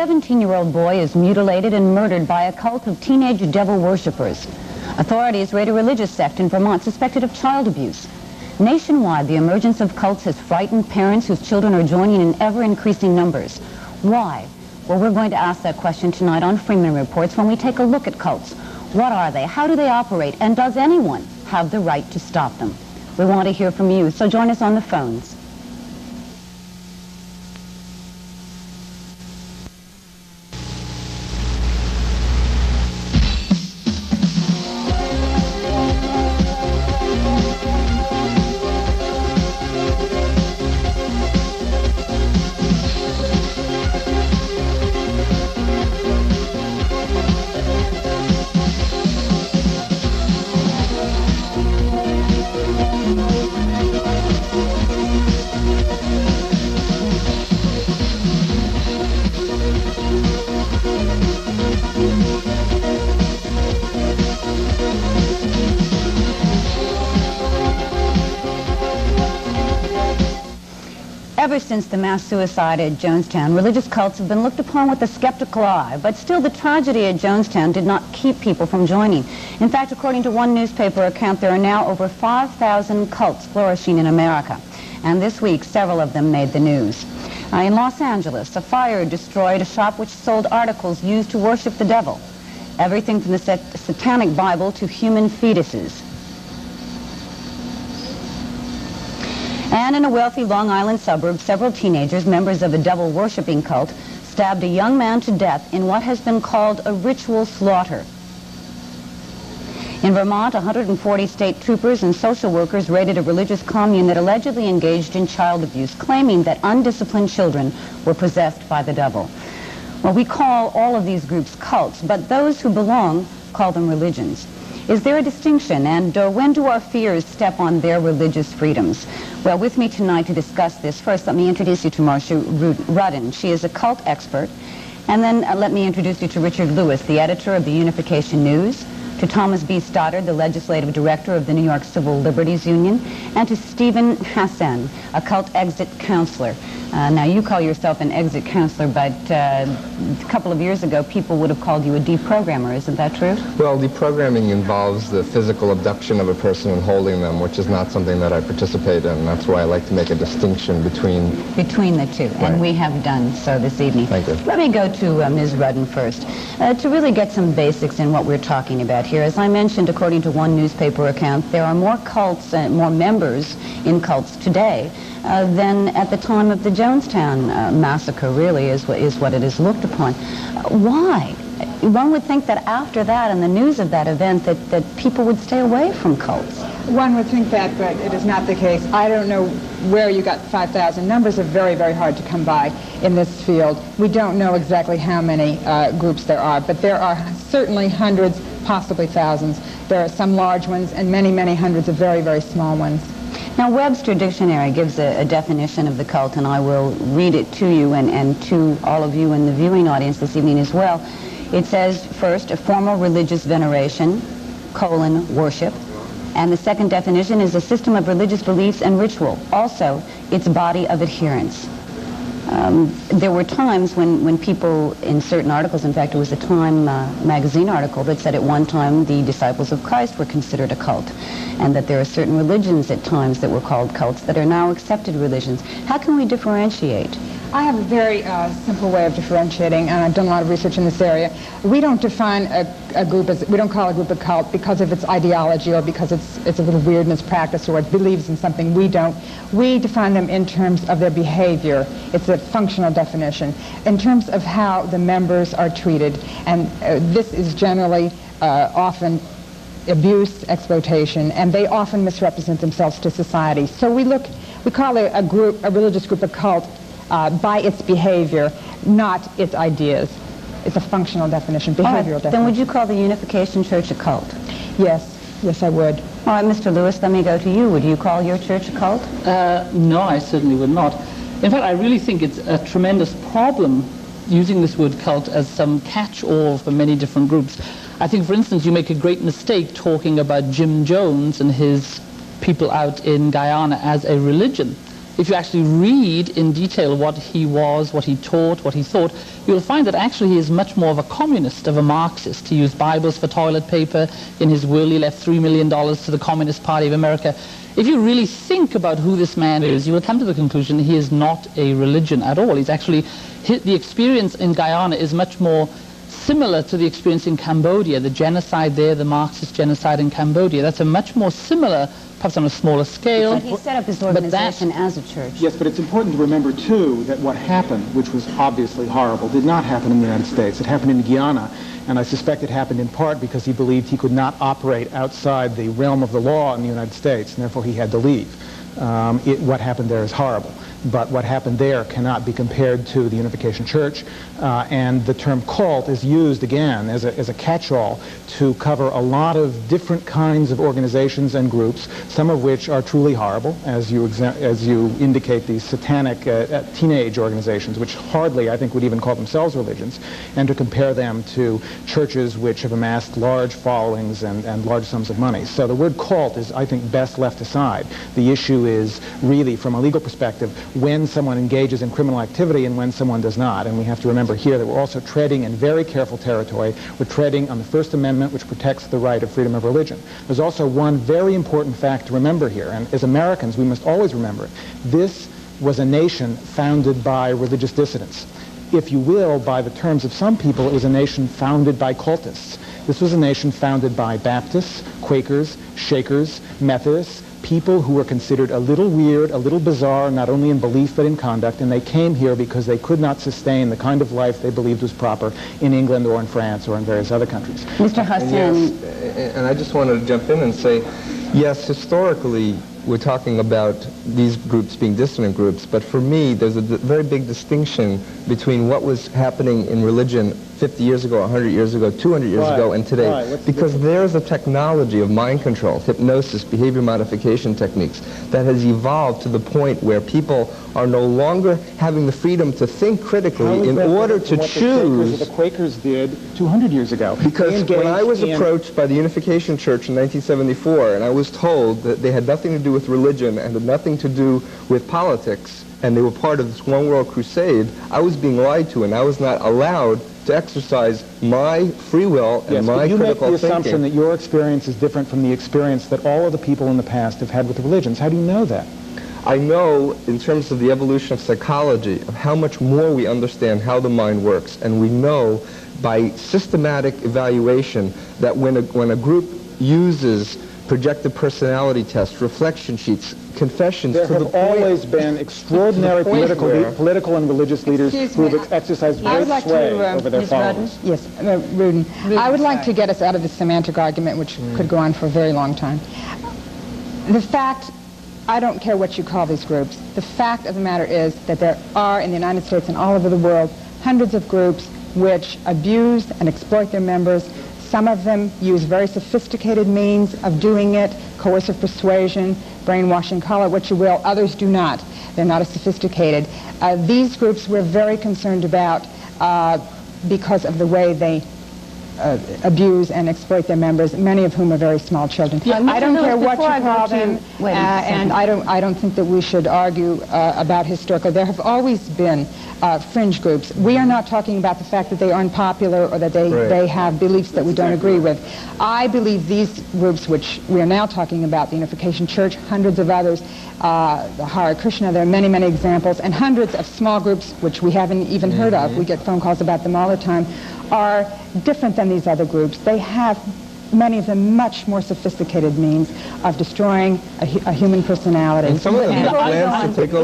17-year-old boy is mutilated and murdered by a cult of teenage devil worshippers. Authorities raid a religious sect in Vermont suspected of child abuse. Nationwide, the emergence of cults has frightened parents whose children are joining in ever-increasing numbers. Why? Well, we're going to ask that question tonight on Freeman Reports when we take a look at cults. What are they? How do they operate? And does anyone have the right to stop them? We want to hear from you, so join us on the phones. Ever since the mass suicide at Jonestown, religious cults have been looked upon with a skeptical eye, but still the tragedy at Jonestown did not keep people from joining. In fact, according to one newspaper account, there are now over 5,000 cults flourishing in America, and this week several of them made the news. In Los Angeles, a fire destroyed a shop which sold articles used to worship the devil, everything from the Satanic Bible to human fetuses. And in a wealthy Long Island suburb, several teenagers, members of a devil-worshipping cult, stabbed a young man to death in what has been called a ritual slaughter. In Vermont, 140 state troopers and social workers raided a religious commune that allegedly engaged in child abuse, claiming that undisciplined children were possessed by the devil. Well, we call all of these groups cults, but those who belong call them religions. Is there a distinction, and when do our fears step on their religious freedoms? Well, with me tonight to discuss this, first let me introduce you to Marcia Rudin. She is a cult expert. And then let me introduce you to Richard Lewis, the editor of the Unification News, to Thomas B. Stoddard, the legislative director of the New York Civil Liberties Union, and to Steve Hassan, a cult exit counselor. Now, you call yourself an exit counselor, but a couple of years ago, people would have called you a deprogrammer. Isn't that true? Well, deprogramming involves the physical abduction of a person and holding them, which is not something that I participate in. That's why I like to make a distinction between the two, right. And we have done so this evening. Thank you. Let me go to Ms. Rudin first. To really get some basics in what we're talking about here, as I mentioned, according to one newspaper account, there are more cults and more members in cults today than at the time of the Jonestown massacre, really, is what it is looked upon. Why? One would think that after that and the news of that event that people would stay away from cults. One would think that, but it is not the case. I don't know where you got 5,000. Numbers are very, very hard to come by in this field. We don't know exactly how many groups there are, but there are certainly hundreds, possibly thousands. There are some large ones and many, many hundreds of very, very small ones. Now, Webster Dictionary gives a definition of the cult, and I will read it to you and to all of you in the viewing audience this evening as well. It says, first, a formal religious veneration, worship. And the second definition is a system of religious beliefs and ritual. Also, its body of adherence. There were times when people, in certain articles, in fact, it was a Time magazine article that said at one time the disciples of Christ were considered a cult, and that there are certain religions at times that were called cults that are now accepted religions. How can we differentiate? I have a very simple way of differentiating, and I've done a lot of research in this area. We don't define a group as, we don't call a group a cult because of its ideology or because it's a little weird in its practice or it believes in something we don't. We define them in terms of their behavior. It's a functional definition. In terms of how the members are treated, and this is generally often abuse, exploitation, and they often misrepresent themselves to society. So we call a religious group a cult by its behavior, not its ideas. It's a functional definition, behavioral definition. Then would you call the Unification Church a cult? Yes, I would. All right, Mr. Lewis, let me go to you. Would you call your church a cult? No, I certainly would not. In fact, I really think it's a tremendous problem using this word cult as some catch-all for many different groups. I think, for instance, you make a great mistake talking about Jim Jones and his people out in Guyana as a religion. if you actually read in detail what he was, what he taught, what he thought, you'll find that actually he is much more of a communist, of a Marxist. He used Bibles for toilet paper. In his will, he left $3 million to the Communist Party of America. If you really think about who this man is, you will come to the conclusion he is not a religion at all. He's actually, the experience in Guyana is much more similar to the experience in Cambodia, the genocide there, the Marxist genocide in Cambodia. That's a much more similar, perhaps on a smaller scale. But he set up his organization as a church. Yes, but it's important to remember, too, that what happened, which was obviously horrible, did not happen in the United States. It happened in Guyana, and I suspect it happened in part because he believed he could not operate outside the realm of the law in the United States, and therefore he had to leave. What happened there is horrible. But what happened there cannot be compared to the Unification Church, and the term cult is used again as a catch-all to cover a lot of different kinds of organizations and groups, some of which are truly horrible, as you indicate, these satanic teenage organizations, which hardly, I think, would even call themselves religions, and to compare them to churches which have amassed large followings and large sums of money. So the word cult is, I think, best left aside. The issue is really, from a legal perspective, when someone engages in criminal activity and when someone does not. And we have to remember here that we're also treading in very careful territory. We're treading on the First Amendment, which protects the right of freedom of religion. There's also one very important fact to remember here, and as Americans, we must always remember it. This was a nation founded by religious dissidents. If you will, by the terms of some people, it was a nation founded by cultists. This was a nation founded by Baptists, Quakers, Shakers, Methodists, people who were considered a little weird, a little bizarre, not only in belief but in conduct, and they came here because they could not sustain the kind of life they believed was proper in England or in France or in various other countries. Mr. Hassan. Yes, and I just wanted to jump in and say, yes, historically, we're talking about these groups being dissident groups, but for me, there's a very big distinction between what was happening in religion 50 years ago, 100 years ago, 200 years ago, and today. Because there's a technology of mind control, hypnosis, behavior modification techniques that has evolved to the point where people are no longer having the freedom to think critically in order to choose. The Quakers did 200 years ago. Because when I was approached by the Unification Church in 1974, and I was told that they had nothing to do with religion and had nothing to do with politics, and they were part of this one world crusade, I was being lied to, and I was not allowed to exercise my free will and my critical thinking. You make the assumption that your experience is different from the experience that all of the people in the past have had with religions. How do you know that? I know, in terms of the evolution of psychology, of how much more we understand how the mind works, and we know by systematic evaluation that when a group uses projective personality tests, reflection sheets, confessions, there have always been extraordinary political and religious leaders who have exercised great sway over their followers. Yes, Rudin. I would like to get us out of the semantic argument, which could go on for a very long time. The fact, I don't care what you call these groups, the fact of the matter is that there are in the United States and all over the world hundreds of groups which abuse and exploit their members. Some of them use very sophisticated means of doing it, coercive persuasion, brainwashing, call it what you will. Others do not. They're not as sophisticated. These groups we're very concerned about because of the way they abuse and exploit their members, many of whom are very small children. I don't care what you call them, and I don't think that we should argue about historical. There have always been fringe groups. We are not talking about the fact that they are unpopular or that they have beliefs that we don't agree with. I believe these groups, which we are now talking about, the Unification Church, hundreds of others, the Hare Krishna, there are many, many examples, and hundreds of small groups which we haven't even heard of. We get phone calls about them all the time, are different than these other groups. They have, many of them, much more sophisticated means of destroying a human personality. And some of them have plans to take over